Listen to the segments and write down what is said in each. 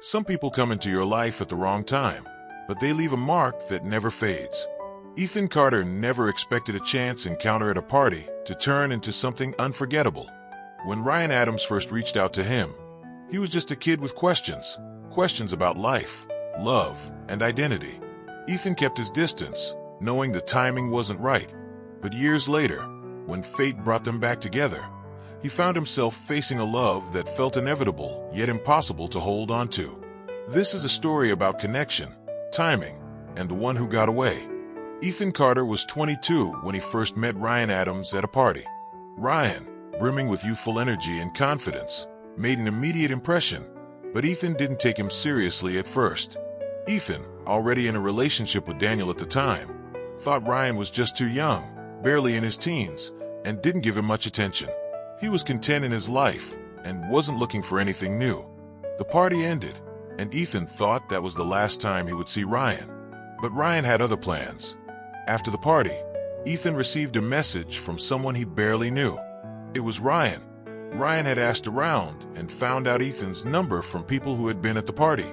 Some people come into your life at the wrong time, but they leave a mark that never fades. Ethan Carter never expected a chance encounter at a party to turn into something unforgettable. When Ryan Adams first reached out to him, he was just a kid with questions about life, love, and identity. Ethan kept his distance, knowing the timing wasn't right. But years later, when fate brought them back together, he found himself facing a love that felt inevitable yet impossible to hold on to. This is a story about connection, timing, and the one who got away. Ethan Carter was 22 when he first met Ryan Adams at a party. Ryan, brimming with youthful energy and confidence, made an immediate impression, but Ethan didn't take him seriously at first. Ethan, already in a relationship with Daniel at the time, thought Ryan was just too young, barely in his teens, and didn't give him much attention. He was content in his life and wasn't looking for anything new. The party ended, and Ethan thought that was the last time he would see Ryan. But Ryan had other plans. After the party, Ethan received a message from someone he barely knew. It was Ryan. Ryan had asked around and found out Ethan's number from people who had been at the party.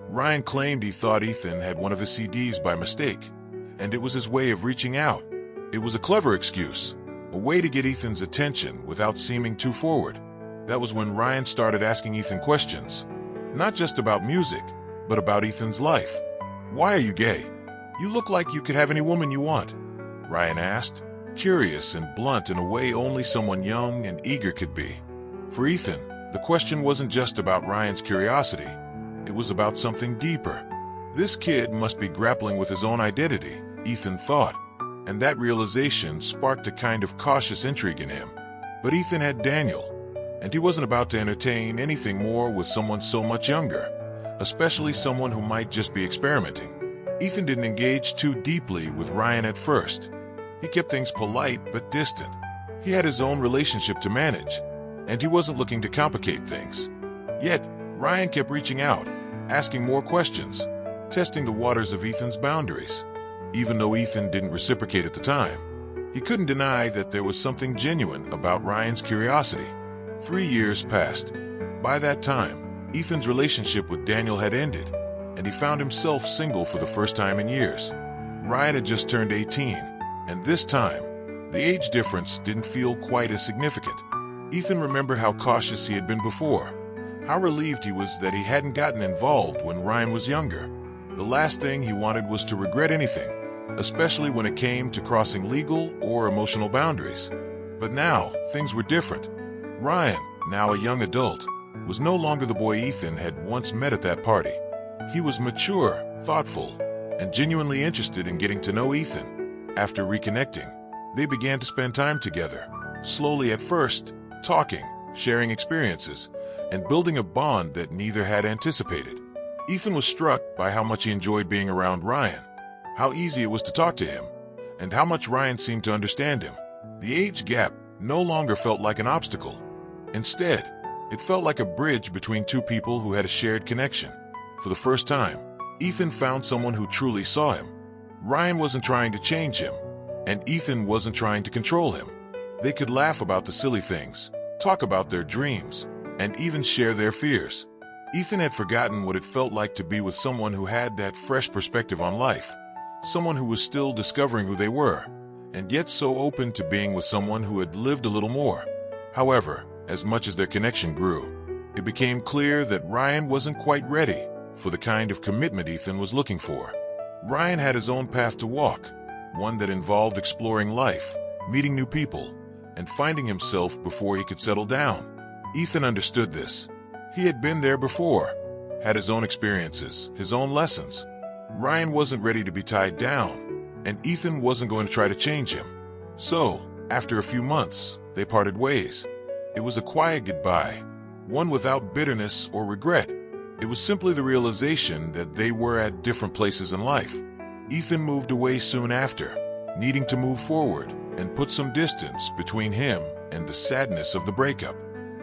Ryan claimed he thought Ethan had one of his CDs by mistake, and it was his way of reaching out. It was a clever excuse, a way to get Ethan's attention without seeming too forward. That was when Ryan started asking Ethan questions, not just about music, but about Ethan's life. "Why are you gay? You look like you could have any woman you want," Ryan asked, curious and blunt in a way only someone young and eager could be. For Ethan, the question wasn't just about Ryan's curiosity. It was about something deeper. This kid must be grappling with his own identity, Ethan thought, and that realization sparked a kind of cautious intrigue in him. But Ethan had Daniel, and he wasn't about to entertain anything more with someone so much younger, especially someone who might just be experimenting. Ethan didn't engage too deeply with Ryan at first. He kept things polite but distant. He had his own relationship to manage, and he wasn't looking to complicate things. Yet, Ryan kept reaching out, asking more questions, testing the waters of Ethan's boundaries. Even though Ethan didn't reciprocate at the time, he couldn't deny that there was something genuine about Ryan's curiosity. 3 years passed. By that time, Ethan's relationship with Daniel had ended, and he found himself single for the first time in years. Ryan had just turned 18, and this time, the age difference didn't feel quite as significant. Ethan remembered how cautious he had been before, how relieved he was that he hadn't gotten involved when Ryan was younger. The last thing he wanted was to regret anything, especially when it came to crossing legal or emotional boundaries. But now, things were different. Ryan, now a young adult, was no longer the boy Ethan had once met at that party. He was mature, thoughtful, and genuinely interested in getting to know Ethan. After reconnecting, they began to spend time together, slowly at first, talking, sharing experiences, and building a bond that neither had anticipated. Ethan was struck by how much he enjoyed being around Ryan, how easy it was to talk to him, and how much Ryan seemed to understand him. The age gap no longer felt like an obstacle. Instead, it felt like a bridge between two people who had a shared connection. For the first time, Ethan found someone who truly saw him. Ryan wasn't trying to change him, and Ethan wasn't trying to control him. They could laugh about the silly things, talk about their dreams, and even share their fears. Ethan had forgotten what it felt like to be with someone who had that fresh perspective on life, someone who was still discovering who they were, and yet so open to being with someone who had lived a little more. However, as much as their connection grew, it became clear that Ryan wasn't quite ready for the kind of commitment Ethan was looking for. Ryan had his own path to walk, one that involved exploring life, meeting new people, and finding himself before he could settle down. Ethan understood this. He had been there before, had his own experiences, his own lessons. Ryan wasn't ready to be tied down, and Ethan wasn't going to try to change him. So, after a few months, they parted ways. It was a quiet goodbye, one without bitterness or regret. It was simply the realization that they were at different places in life. Ethan moved away soon after, needing to move forward and put some distance between him and the sadness of the breakup.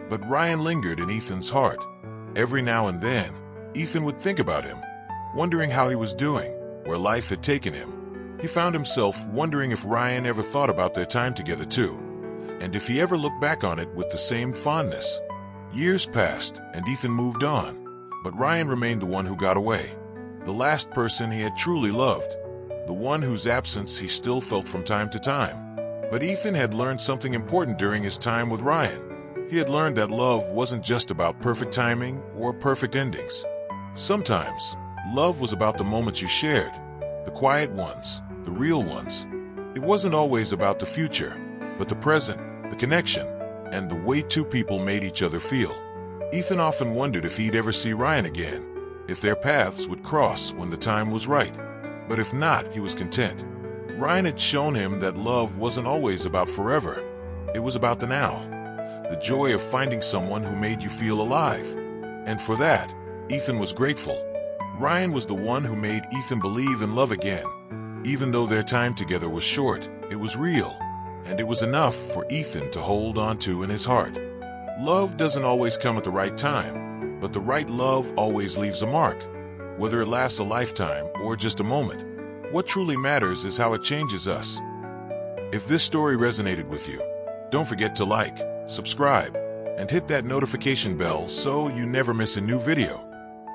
But Ryan lingered in Ethan's heart. Every now and then, Ethan would think about him, wondering how he was doing, where life had taken him. He found himself wondering if Ryan ever thought about their time together too, and if he ever looked back on it with the same fondness. Years passed, and Ethan moved on, But Ryan remained the one who got away, the last person he had truly loved, the one whose absence he still felt from time to time. But Ethan had learned something important during his time with Ryan. He had learned that love wasn't just about perfect timing or perfect endings. Sometimes, love was about the moments you shared, the quiet ones, the real ones. It wasn't always about the future, but the present, the connection, and the way two people made each other feel. Ethan often wondered if he'd ever see Ryan again, if their paths would cross when the time was right. But if not, he was content. Ryan had shown him that love wasn't always about forever. It was about the now, the joy of finding someone who made you feel alive. And for that, Ethan was grateful. Ryan was the one who made Ethan believe in love again. Even though their time together was short, it was real, and it was enough for Ethan to hold on to in his heart. Love doesn't always come at the right time, but the right love always leaves a mark. Whether it lasts a lifetime or just a moment, what truly matters is how it changes us. If this story resonated with you, don't forget to like, subscribe, and hit that notification bell so you never miss a new video.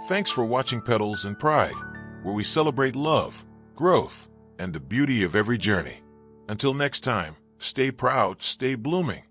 Thanks for watching Petals and Pride, where we celebrate love, growth, and the beauty of every journey. Until next time, stay proud, stay blooming.